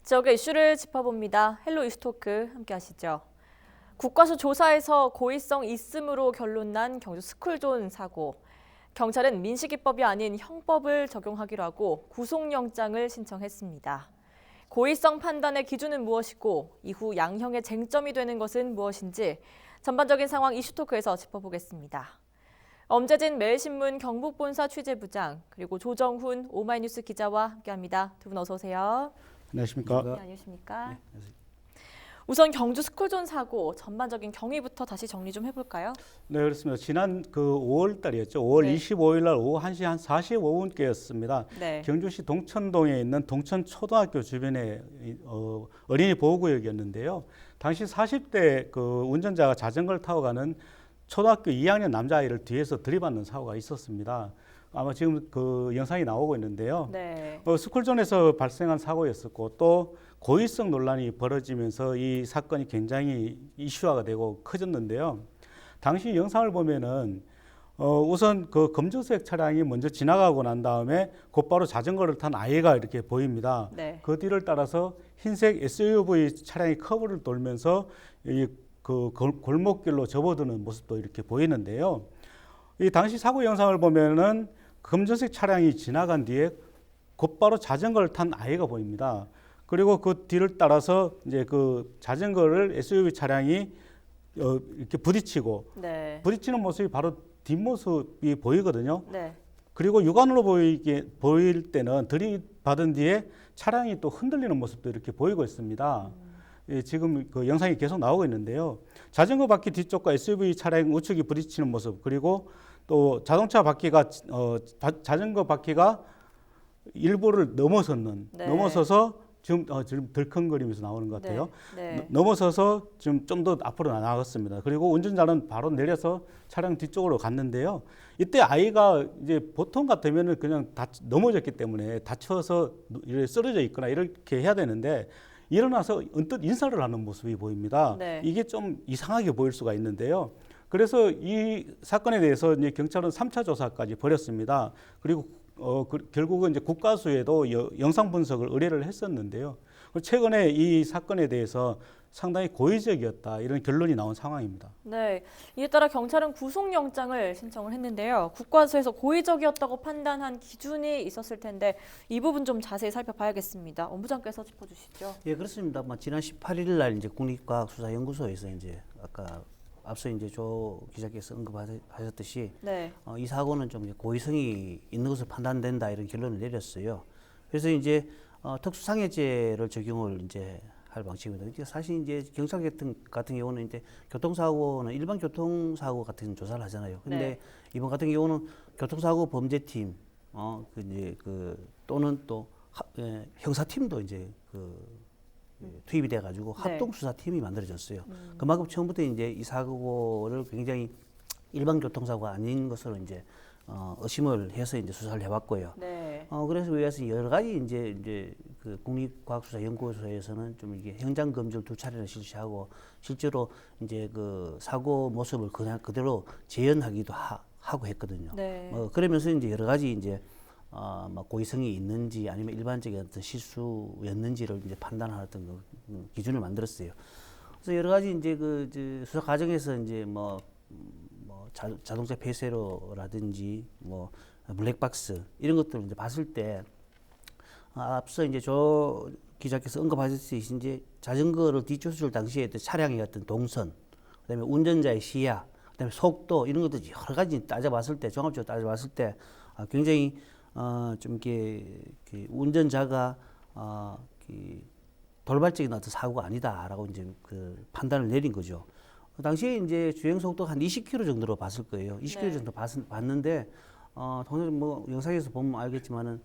지역의 이슈를 짚어봅니다. 헬로 이슈토크 함께 하시죠. 국과수 조사에서 고의성 있음으로 결론난 경주 스쿨존 사고. 경찰은 민식이법이 아닌 형법을 적용하기로 하고 구속영장을 신청했습니다. 고의성 판단의 기준은 무엇이고 이후 양형의 쟁점이 되는 것은 무엇인지 전반적인 상황 이슈토크에서 짚어보겠습니다. 엄재진 매일신문 경북본사 취재부장 그리고 조정훈 오마이뉴스 기자와 함께합니다. 두 분 어서 오세요. 안녕하십니까? 네, 안녕하십니까? 네, 안녕하세요. 우선 경주 스쿨존 사고 전반적인 경위부터 다시 정리 좀 해볼까요? 네, 그렇습니다. 지난 5월 달이었죠. 5월 네. 25일 날 오후 1시 한 45분께였습니다. 네. 경주시 동천동에 있는 동천초등학교 주변의 어린이 보호구역이었는데요. 당시 40대 운전자가 자전거를 타고 가는 초등학교 2학년 남자아이를 뒤에서 들이받는 사고가 있었습니다. 아마 지금 영상이 나오고 있는데요. 네. 스쿨존에서 발생한 사고였었고 또 고의성 논란이 벌어지면서 이 사건이 굉장히 이슈화가 되고 커졌는데요. 당시 영상을 보면은 우선 검정색 차량이 먼저 지나가고 난 다음에 곧바로 자전거를 탄 아이가 이렇게 보입니다. 네. 그 뒤를 따라서 흰색 SUV 차량이 커브를 돌면서 골목길로 접어드는 모습도 이렇게 보이는데요. 이 당시 사고 영상을 보면은 검정색 차량이 지나간 뒤에 곧바로 자전거를 탄 아이가 보입니다. 그리고 그 뒤를 따라서 이제 자전거를 SUV 차량이 이렇게 부딪히고 네. 부딪히는 모습이 바로 뒷모습이 보이거든요. 네. 그리고 육안으로 보일 때는 들이받은 뒤에 차량이 또 흔들리는 모습도 이렇게 보이고 있습니다. 예, 지금 영상이 계속 나오고 있는데요. 자전거 바퀴 뒤쪽과 SUV 차량 우측이 부딪히는 모습, 그리고 또 자동차 바퀴가 자전거 바퀴가 일부를 넘어서서 지금 덜컹거리면서 나오는 것 같아요. 네. 네. 넘어서서 지금 좀 더 앞으로 나갔습니다. 그리고 운전자는 바로 내려서 차량 뒤쪽으로 갔는데요. 이때 아이가 이제 보통 같으면은 그냥 넘어졌기 때문에 다쳐서 쓰러져 있거나 이렇게 해야 되는데 일어나서 언뜻 인사를 하는 모습이 보입니다. 네. 이게 좀 이상하게 보일 수가 있는데요. 그래서 이 사건에 대해서 이제 경찰은 3차 조사까지 벌였습니다. 그리고 결국은 이제 국과수에도 영상 분석을 의뢰를 했었는데요. 최근에 이 사건에 대해서 상당히 고의적이었다 이런 결론이 나온 상황입니다. 네. 이에 따라 경찰은 구속영장을 신청을 했는데요. 국과수에서 고의적이었다고 판단한 기준이 있었을 텐데 이 부분 좀 자세히 살펴봐야겠습니다. 본부장께서 짚어주시죠. 예, 그렇습니다. 지난 18일 날 이제 국립과학수사연구소에서 이제 아까 앞서 이제 조 기자께서 언급하셨듯이 네. 이 사고는 좀 이제 고의성이 있는 것으로 판단된다 이런 결론을 내렸어요. 그래서 이제 특수상해죄를 적용을 이제 할 방침입니다. 사실 이제 경찰 같은 경우는 이제 교통사고는 일반 교통사고 같은 조사를 하잖아요. 근데 네. 이번 같은 경우는 교통사고 범죄팀, 또는 또 형사팀도 이제 투입이 돼가지고 합동수사팀이 만들어졌어요. 그만큼 처음부터 이제 이 사고를 굉장히 일반 교통사고가 아닌 것으로 이제 의심을 해서 이제 수사를 해왔고요. 네. 그래서 위해서 여러 가지 이제 국립과학수사연구소에서는 좀 이게 현장 검증 2차례를 실시하고 실제로 이제 사고 모습을 그냥 그대로 재현하기도 하고 했거든요. 네. 그러면서 이제 여러 가지 이제 고의성이 있는지 아니면 일반적인 어떤 실수였는지를 이제 판단하는 어떤 기준을 만들었어요. 그래서 여러 가지 이제 수사 과정에서 이제 자동차 폐쇄로라든지 블랙박스 이런 것들을 이제 봤을 때 앞서 이제 조 기자께서 언급하셨듯이 이제 자전거를 뒷조수를 당시에 차량의 어떤 동선, 그다음에 운전자의 시야, 그다음에 속도 이런 것들 여러 가지 따져봤을 때 종합적으로 따져봤을 때 굉장히 좀 이렇게 운전자가 돌발적인 어떤 사고가 아니다라고 이제 판단을 내린 거죠. 당시에 이제 주행 속도가 한 20km 정도로 봤을 거예요. 20km 정도 봤는데 통상 영상에서 보면 알겠지만은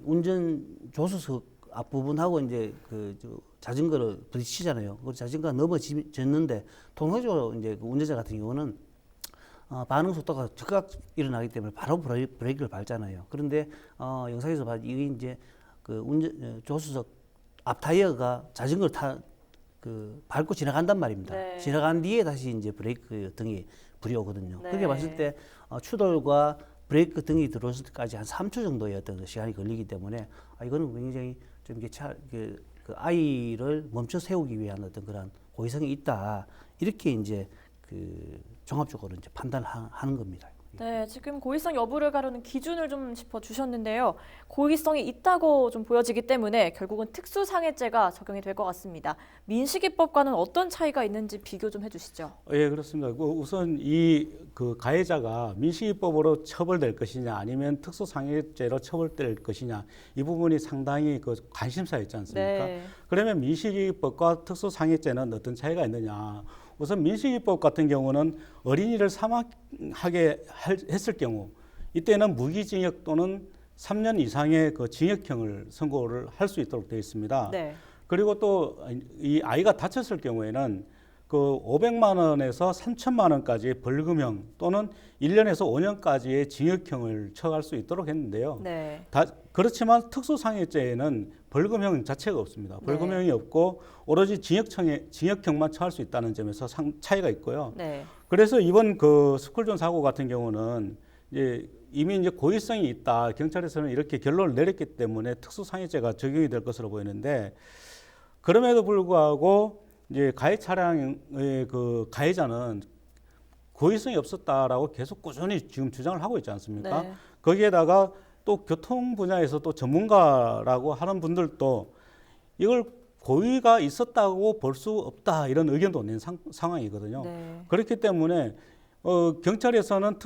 운전 조수석 앞부분하고 이제 자전거를 부딪히잖아요. 그 자전거가 넘어졌는데 통상적으로 이제 운전자 같은 경우는 반응 속도가 즉각 일어나기 때문에 바로 브레이크를 밟잖아요. 그런데 영상에서 봐도 이게 이제 조수석 앞 타이어가 자전거를 밟고 지나간단 말입니다. 네. 지나간 뒤에 다시 이제 브레이크 등이 불이 오거든요. 네. 그렇게 봤을 때 추돌과 브레이크 등이 들어올 때까지 한 3초 정도의 어떤 시간이 걸리기 때문에 이거는 굉장히 좀 이게 그 아이를 멈춰 세우기 위한 어떤 그런 고의성이 있다 이렇게 이제 그 종합적으로 이제 판단하는 겁니다. 네, 지금 고의성 여부를 가르는 기준을 좀 짚어주셨는데요. 고의성이 있다고 좀 보여지기 때문에 결국은 특수상해죄가 적용이 될 것 같습니다. 민식이법과는 어떤 차이가 있는지 비교 좀 해주시죠. 예, 그렇습니다. 우선 이 그 가해자가 민식이법으로 처벌될 것이냐 아니면 특수상해죄로 처벌될 것이냐 이 부분이 상당히 그 관심사였지 않습니까? 네. 그러면 민식이법과 특수상해죄는 어떤 차이가 있느냐? 우선 민식이법 같은 경우는 어린이를 사망하게 했을 경우 이때는 무기징역 또는 3년 이상의 그 징역형을 선고를 할 수 있도록 되어 있습니다. 네. 그리고 또 이 아이가 다쳤을 경우에는 그 500만 원에서 3천만 원까지 벌금형 또는 1년에서 5년까지의 징역형을 처할 수 있도록 했는데요. 네. 그렇지만 특수상해죄에는 벌금형 자체가 없습니다. 벌금형이 없고 오로지 징역형만 처할 수 있다는 점에서 차이가 있고요. 네. 그래서 이번 그 스쿨존 사고 같은 경우는 이미 이제 고의성이 있다. 경찰에서는 이렇게 결론을 내렸기 때문에 특수상해죄가 적용이 될 것으로 보이는데 그럼에도 불구하고 이제 가해 차량의 그 가해자는 고의성이 없었다라고 계속 꾸준히 지금 주장을 하고 있지 않습니까? 네. 거기에다가 또 교통 분야에서 또 전문가라고 하는 분들도 이걸 고의가 있었다고 볼 수 없다 이런 의견도 낸 상황이거든요. 네. 그렇기 때문에 경찰에서는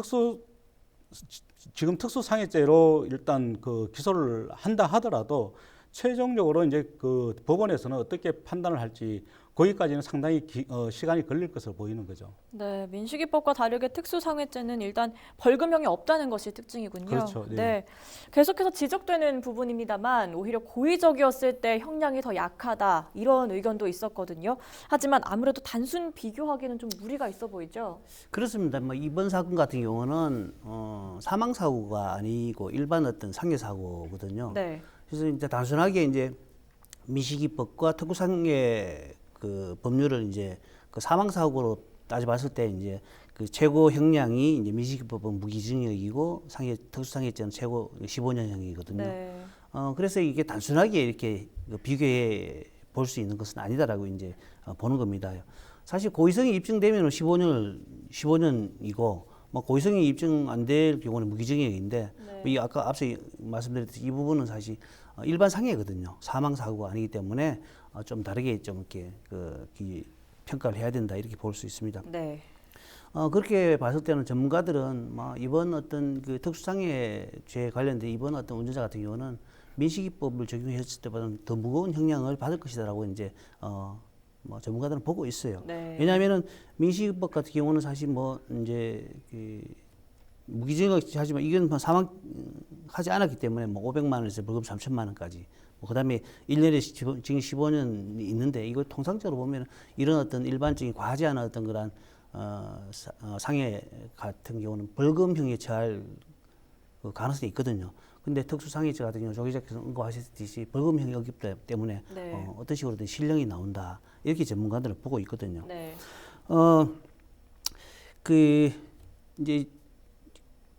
지금 특수상해죄로 일단 그 기소를 한다 하더라도 최종적으로 이제 그 법원에서는 어떻게 판단을 할지 거기까지는 상당히 시간이 걸릴 것으로 보이는 거죠. 네, 민식이법과 다르게 특수상해죄는 일단 벌금형이 없다는 것이 특징이군요. 그렇죠. 네. 네. 계속해서 지적되는 부분입니다만 오히려 고의적이었을 때 형량이 더 약하다 이런 의견도 있었거든요. 하지만 아무래도 단순 비교하기는 좀 무리가 있어 보이죠. 그렇습니다. 뭐 이번 사건 같은 경우는 사망 사고가 아니고 일반 어떤 상해 사고거든요. 네. 그래서 이제 단순하게 이제 민식이법과 특수상해 그 법률을 이제 그 사망 사고로 따져봤을 때 이제 그 최고 형량이 이제 민식이법은 무기징역이고 특수상해죄는 최고 15년형이거든요. 네. 그래서 이게 단순하게 이렇게 비교해 볼 수 있는 것은 아니다라고 이제 보는 겁니다. 사실 고의성이 입증되면 15년이고 뭐 고의성이 입증 안 될 경우는 무기징역인데 네. 이 아까 앞서 말씀드렸듯이 이 부분은 사실 일반 상해거든요. 사망 사고가 아니기 때문에 좀 다르게 좀 이렇게 평가를 해야 된다 이렇게 볼 수 있습니다. 네. 그렇게 봤을 때는 전문가들은 뭐 이번 어떤 그 특수상해죄 관련된 이번 어떤 운전자 같은 경우는 민식이법을 적용했을 때보다는 더 무거운 형량을 받을 것이다라고 이제 뭐 전문가들은 보고 있어요. 네. 왜냐하면은 민식이법 같은 경우는 사실 뭐 이제 그 무기징역 하지만 이건 뭐 사망하지 않았기 때문에 뭐 500만 원에서 벌금 3천만 원까지 뭐 그다음에 1년에 징역 15년이 있는데 이거 통상적으로 보면 이런 어떤 일반적인 과하지 않은 어떤 그런 상해 같은 경우는 벌금형에 처할 그 가능성이 있거든요. 근데 특수상해죄 같은 경우 조 기자께서 언급하셨듯이 벌금형이 없기 때문에 네. 어떤 식으로든 실형이 나온다 이렇게 전문가들은 보고 있거든요. 네. 그 이제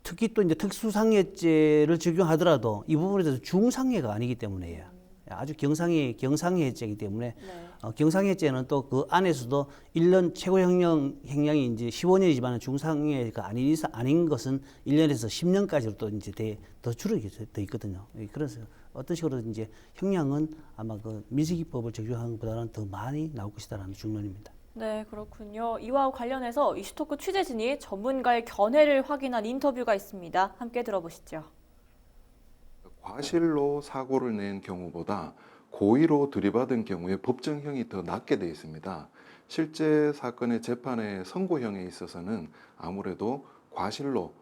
특히 또 이제 특수상해죄를 적용하더라도 이 부분에 대해서 중상해가 아니기 때문에요. 아주 경상해죄이기 때문에 네. 경상해죄는 또 그 안에서도 1년 최고 형량이 이제 15년이지만 중상해가 아닌 것은 1년에서 10년까지로 또 이제 더 줄어게 돼 있거든요. 그래서 어떤 식으로 이제 형량은 아마 그 민식이법을 적용하는 것보다는 더 많이 나올 것이다라는 중론입니다. 네, 그렇군요. 이와 관련해서 이슈토크 취재진이 전문가의 견해를 확인한 인터뷰가 있습니다. 함께 들어보시죠. 과실로 사고를 낸 경우보다 고의로 들이받은 경우에 법정형이 더 낮게 되어 있습니다. 실제 사건의 재판의 선고형에 있어서는 아무래도 과실로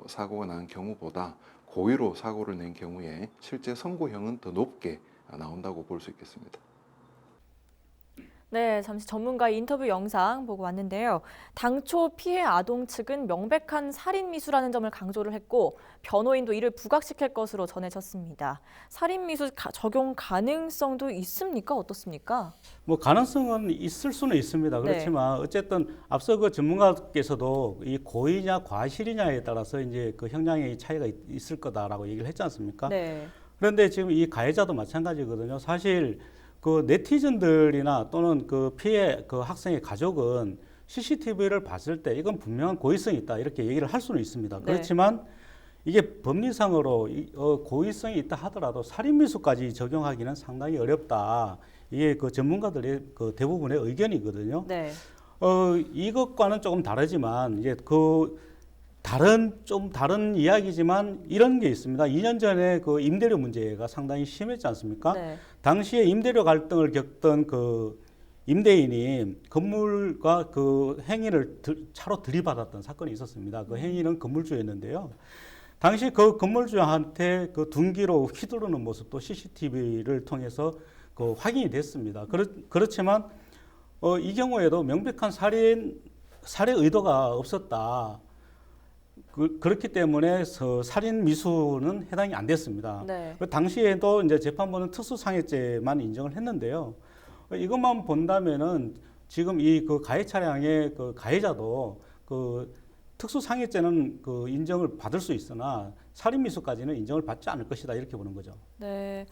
사고가 난 경우보다 고의로 사고를 낸 경우에 실제 선고형은 더 높게 나온다고 볼 수 있겠습니다. 네, 잠시 전문가의 인터뷰 영상 보고 왔는데요. 당초 피해 아동 측은 명백한 살인 미수라는 점을 강조를 했고 변호인도 이를 부각시킬 것으로 전해졌습니다. 살인 미수 적용 가능성도 있습니까? 어떻습니까? 뭐 가능성은 있을 수는 있습니다. 그렇지만 어쨌든 앞서 그 전문가께서도 이 고의냐 과실이냐에 따라서 이제 그 형량의 차이가 있을 거다라고 얘기를 했지 않습니까? 네. 그런데 지금 이 가해자도 마찬가지거든요. 사실 그 네티즌들이나 또는 그 피해 그 학생의 가족은 CCTV를 봤을 때 이건 분명한 고의성이 있다 이렇게 얘기를 할 수는 있습니다. 네. 그렇지만 이게 법리상으로 고의성이 있다 하더라도 살인미수까지 적용하기는 상당히 어렵다. 이게 그 전문가들의 그 대부분의 의견이거든요. 네. 이것과는 조금 다르지만 이제 그 좀 다른 이야기지만 이런 게 있습니다. 2년 전에 그 임대료 문제가 상당히 심했지 않습니까? 네. 당시에 임대료 갈등을 겪던 그 임대인이 건물과 그 행인을 차로 들이받았던 사건이 있었습니다. 그 행인은 건물주였는데요. 당시 그 건물주한테 그 둔기로 휘두르는 모습도 CCTV를 통해서 그 확인이 됐습니다. 그렇지만 이 경우에도 명백한 살해 의도가 없었다. 그렇기 때문에 살인 미수는 해당이 안 됐습니다. 네. 그 당시에도 이제 재판부는 특수상해죄만 인정을 했는데요. 이것만 본다면은 지금 이 그 가해 차량의 그 가해자도 그 특수상해죄는 그 인정을 받을 수 있으나 살인 미수까지는 인정을 받지 않을 것이다 이렇게 보는 거죠. 네.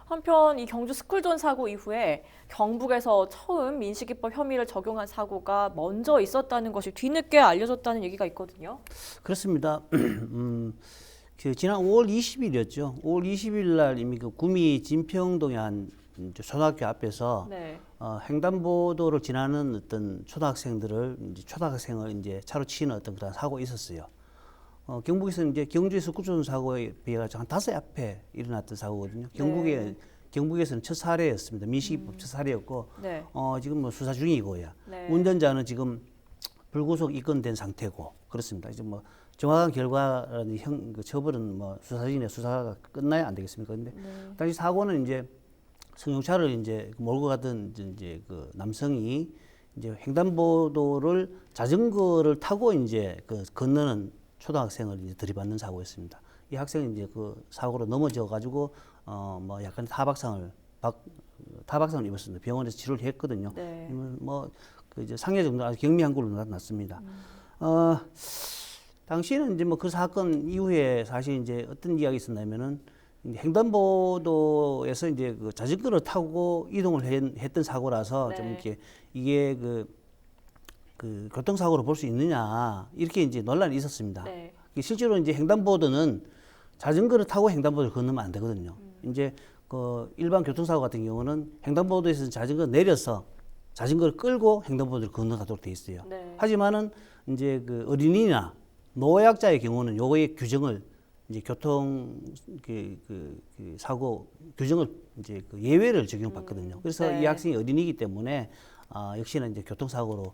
한편 이 경주 스쿨존 사고 이후에 경북에서 처음 민식이법 혐의를 적용한 사고가 먼저 있었다는 것이 뒤늦게 알려졌다는 얘기가 있거든요. 그렇습니다. 그 지난 5월 20일이었죠. 5월 20일 날 이미 그 구미 진평동의 한 초등학교 앞에서 네. 횡단보도를 지나는 어떤 초등학생을 이제 차로 치는 어떤 그런 사고가 있었어요. 경북에서는 이제 경주의 스쿨존 사고에 비해 가지고 한 5회 앞에 일어났던 사고거든요. 경북에서는 첫 사례였습니다. 민식이법 첫 사례였고, 네. 지금 뭐 수사 중이고요. 네. 운전자는 지금 불구속 입건된 상태고 그렇습니다. 이제 뭐 정확한 결과라는 그 처벌은 뭐 수사진의 수사가 끝나야 안 되겠습니까? 근데 당시 사고는 이제 승용차를 이제 몰고 가던 이제 그 남성이 이제 횡단보도를 자전거를 타고 이제 그 건너는 초등학생을 이제 들이받는 사고였습니다. 이 학생이 이제 그 사고로 넘어져 가지고 뭐 약간 타박상을 입었습니다. 병원에서 치료를 했거든요. 네. 뭐그 이제 상해 정도 아주 경미한 걸로 나타났습니다. 당시에는 이제 뭐 그 사건 이후에 사실 이제 어떤 이야기 있었냐면은 횡단보도에서 이제 그 자전거를 타고 이동을 했던 사고라서 네. 좀 이렇게 이게 그 교통사고로 볼 수 있느냐 이렇게 이제 논란이 있었습니다. 네. 실제로 이제 횡단보도는 자전거를 타고 횡단보도를 건너면 안 되거든요. 이제 그 일반 교통사고 같은 경우는 횡단보도에서 자전거 내려서 자전거를 끌고 횡단보도를 건너가도록 돼 있어요. 네. 하지만은 이제 그 어린이나 노약자의 경우는 요거의 규정을 이제 교통 사고 규정을 이제 그 예외를 적용받거든요. 그래서 네. 이 학생이 어린이기 때문에 역시나 이제 교통사고로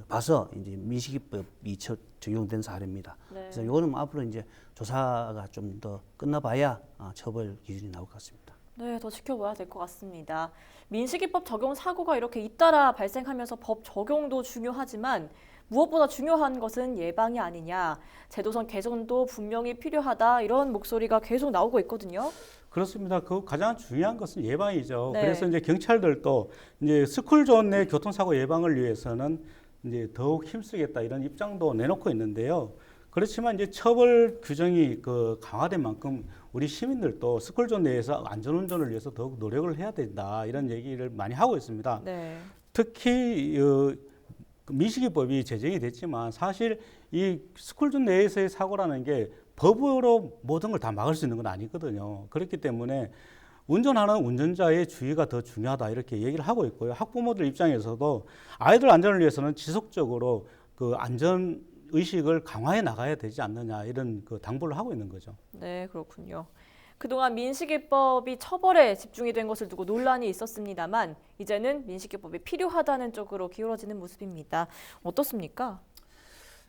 봐서 이제 민식이법이 적용된 사례입니다. 네. 그래서 이거는 뭐 앞으로 이제 조사가 좀 더 끝나봐야 처벌 기준이 나올 것 같습니다. 네, 더 지켜봐야 될 것 같습니다. 민식이법 적용 사고가 이렇게 잇따라 발생하면서 법 적용도 중요하지만 무엇보다 중요한 것은 예방이 아니냐, 제도선 개선도 분명히 필요하다 이런 목소리가 계속 나오고 있거든요. 그렇습니다. 그 가장 중요한 것은 예방이죠. 네. 그래서 이제 경찰들도 이제 스쿨존 내 교통사고 예방을 위해서는 이제 더욱 힘쓰겠다 이런 입장도 내놓고 있는데요. 그렇지만 이제 처벌 규정이 그 강화된 만큼 우리 시민들도 스쿨존 내에서 안전운전을 위해서 더욱 노력을 해야 된다 이런 얘기를 많이 하고 있습니다. 네. 특히 민식이법이 제정이 됐지만 사실 이 스쿨존 내에서의 사고라는 게 법으로 모든 걸 다 막을 수 있는 건 아니거든요. 그렇기 때문에 운전하는 운전자의 주의가 더 중요하다 이렇게 얘기를 하고 있고요. 학부모들 입장에서도 아이들 안전을 위해서는 지속적으로 그 안전 의식을 강화해 나가야 되지 않느냐 이런 그 당부를 하고 있는 거죠. 네, 그렇군요. 그동안 민식이법이 처벌에 집중이 된 것을 두고 논란이 있었습니다만 이제는 민식이법이 필요하다는 쪽으로 기울어지는 모습입니다. 어떻습니까?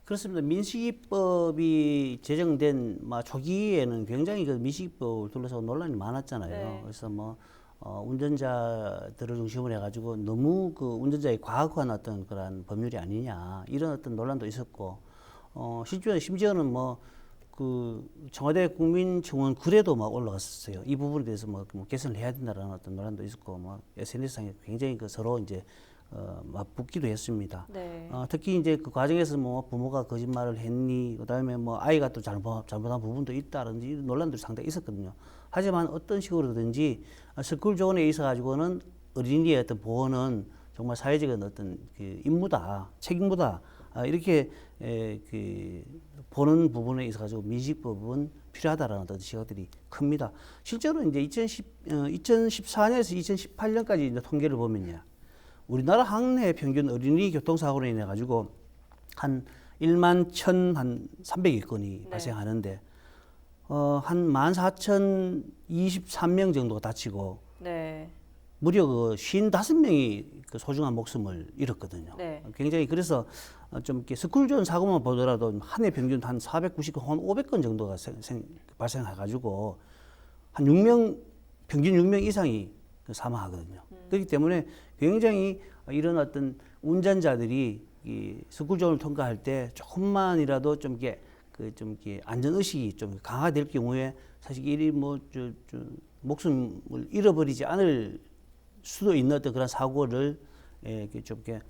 그렇습니다. 민식이법이 제정된 초기에는 굉장히 그 민식이법을 둘러싸고 논란이 많았잖아요. 네. 그래서 뭐 운전자들을 중심으로 해가지고 너무 그 운전자의 과학화한 어떤 그런 법률이 아니냐 이런 어떤 논란도 있었고 심지어는 뭐 그 청와대 국민청원 글에도 막 올라갔었어요. 이 부분에 대해서 뭐 개선을 해야 된다라는 어떤 논란도 있었고 뭐 SNS상에 굉장히 그 서로 이제 맞붙기도 했습니다. 네. 특히 이제 그 과정에서 뭐 부모가 거짓말을 했니, 그다음에 뭐 아이가 또 잘못한 부분도 있다든지 이런 논란들이 상당히 있었거든요. 하지만 어떤 식으로든지 스쿨존에 있어 가지고는 어린이의 어떤 보호는 정말 사회적인 어떤 그 임무다, 책임무다 이렇게 보는 부분에 있어 가지고 민식법은 필요하다라는 어떤 시각들이 큽니다. 실제로 이제 2014년에서 2018년까지 이제 통계를 보면요, 우리나라 학내 평균 어린이 교통사고로 인해 가지고 한 1만 1,300여 건이 네. 발생하는데 한 14,023명 정도가 다치고 네. 무려 그 55명이 그 소중한 목숨을 잃었거든요. 네. 굉장히 그래서 좀 이렇게 스쿨존 사고만 보더라도 한 해 평균 한 490건, 한 500건 정도가 발생해가지고 한 6명, 평균 6명 이상이 사망하거든요. 그렇기 때문에 굉장히 이런 어떤 운전자들이 이 스쿨존을 통과할 때 조금만이라도 좀 이렇게 좀 이렇게 안전 의식이 좀 강화될 경우에 사실 일이 목숨을 잃어버리지 않을 수도 있는 어떤 그런 사고를 이렇게 좀 이렇게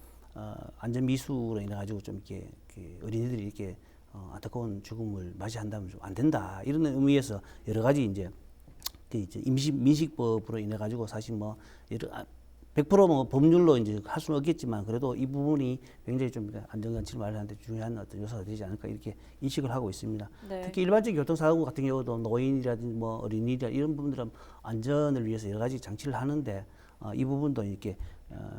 안전 미수로 인해 가지고 좀 이렇게 어린이들이 이렇게 안타까운 죽음을 맞이한다면 좀 안 된다 이런 의미에서 여러 가지 이제 민식법으로 인해 가지고 사실 뭐 100% 법률로 이제 할 수는 없겠지만 그래도 이 부분이 굉장히 좀 안전장치를 마련하는데 중요한 어떤 요소가 되지 않을까 이렇게 인식을 하고 있습니다. 네. 특히 일반적인 교통사고 같은 경우도 노인이라든지 뭐 어린이라 이런 부분들은 안전을 위해서 여러 가지 장치를 하는데 이 부분도 이렇게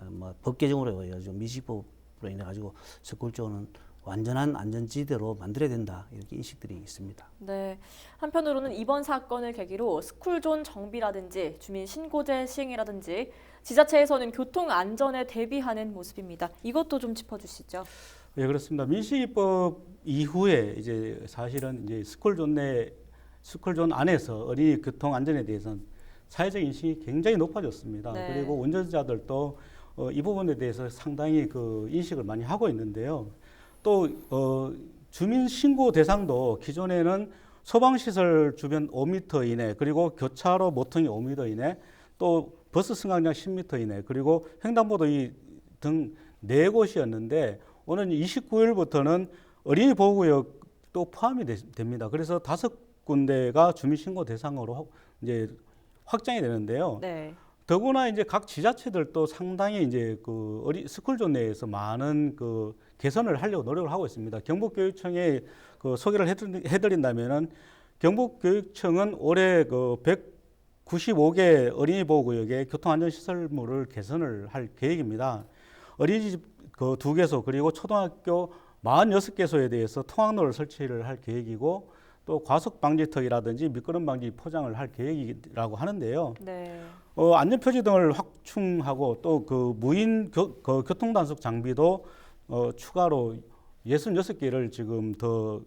뭐 법 개정으로 해가지고 민식법으로 인해 가지고 스쿨존은 완전한 안전지대로 만들어야 된다 이렇게 인식들이 있습니다. 네. 한편으로는 이번 사건을 계기로 스쿨존 정비라든지 주민 신고제 시행이라든지 지자체에서는 교통 안전에 대비하는 모습입니다. 이것도 좀 짚어주시죠. 네, 그렇습니다. 민식이법 이후에 이제 사실은 이제 스쿨존 안에서 어린이 교통 안전에 대해서는 사회적 인식이 굉장히 높아졌습니다. 네. 그리고 운전자들도 이 부분에 대해서 상당히 그 인식을 많이 하고 있는데요. 또 주민 신고 대상도 기존에는 소방시설 주변 5m 이내, 그리고 교차로 모퉁이 5m 이내, 또 버스 승강장 10m 이내, 그리고 횡단보도 등 4곳이었는데 오늘 29일부터는 어린이 보호구역도 포함이 됩니다. 그래서 5군데가 주민 신고 대상으로 이제 확장이 되는데요. 네. 더구나 이제 각 지자체들도 상당히 이제 그 스쿨존 내에서 많은 그 개선을 하려고 노력을 하고 있습니다. 경북교육청에 그 소개를 해드린다면은 경북교육청은 올해 그 195개 어린이 보호구역의 교통안전시설물을 개선을 할 계획입니다. 어린이집 그 2개소 그리고 초등학교 46개소에 대해서 통학로를 설치를 할 계획이고 또 과속 방지턱이라든지 미끄럼 방지 포장을 할 계획이라고 하는데요. 네. 안전표지 등을 확충하고 또 그 무인 교통단속 장비도 추가로 66개를 지금 더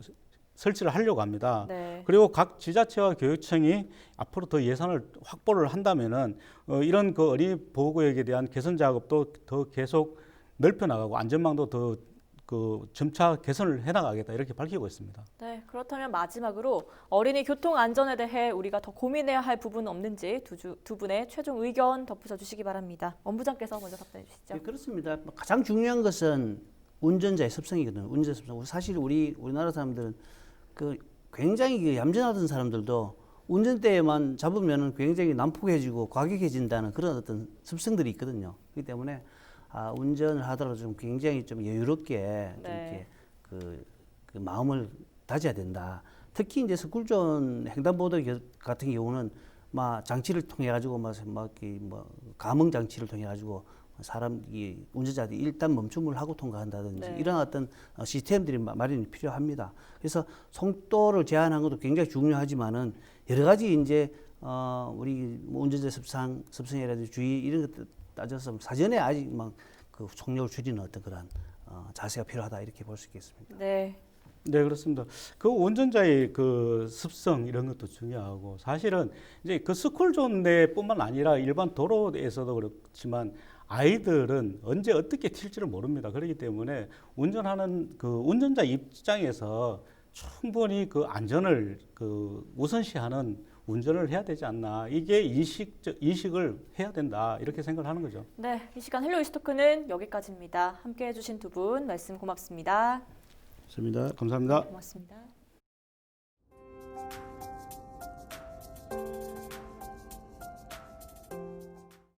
설치를 하려고 합니다. 네. 그리고 각 지자체와 교육청이 앞으로 더 예산을 확보를 한다면은 이런 그 어린이 보호구역에 대한 개선 작업도 더 계속 넓혀 나가고 안전망도 더 그 점차 개선을 해나가겠다 이렇게 밝히고 있습니다. 네, 그렇다면 마지막으로 어린이 교통 안전에 대해 우리가 더 고민해야 할 부분은 없는지 두 분의 최종 의견 덧붙여 주시기 바랍니다. 원부장께서 먼저 답변해 주시죠. 네, 그렇습니다. 가장 중요한 것은 운전자의 습성이거든요. 운전자 습성. 사실 우리나라 사람들은 그 굉장히 그 얌전하던 사람들도 운전대에만 잡으면은 굉장히 난폭해지고 과격해진다는 그런 어떤 습성들이 있거든요. 그렇기 때문에 운전을 하더라도 좀 굉장히 좀 여유롭게 좀 네. 이렇게 그 마음을 다져야 된다. 특히 이제 스쿨존 횡단보도 같은 경우는 막 장치를 통해 가지고 막 감응 장치를 통해 가지고 사람이 운전자들이 일단 멈춤을 하고 통과한다든지 네. 이런 어떤 시스템들이 마련이 필요합니다. 그래서 속도를 제한하는 것도 굉장히 중요하지만은 여러 가지 이제 우리 운전자 습성이라든지 주의 이런 것들 따져서 사전에 아직 막 그 속력을 줄이는 어떤 그런 자세가 필요하다 이렇게 볼 수 있겠습니다. 네. 네, 그렇습니다. 그 운전자의 그 습성 이런 것도 중요하고 사실은 이제 그 스쿨존 내뿐만 아니라 일반 도로에서도 그렇지만 아이들은 언제 어떻게 튈지를 모릅니다. 그렇기 때문에 운전하는 그 운전자 입장에서 충분히 그 안전을 그 우선시하는 운전을 해야 되지 않나. 이게 인식을 해야 된다. 이렇게 생각을 하는 거죠. 네, 이 시간 헬로 이슈토크는 여기까지입니다. 함께해 주신 두 분 말씀 고맙습니다. 좋습니다. 감사합니다. 고맙습니다.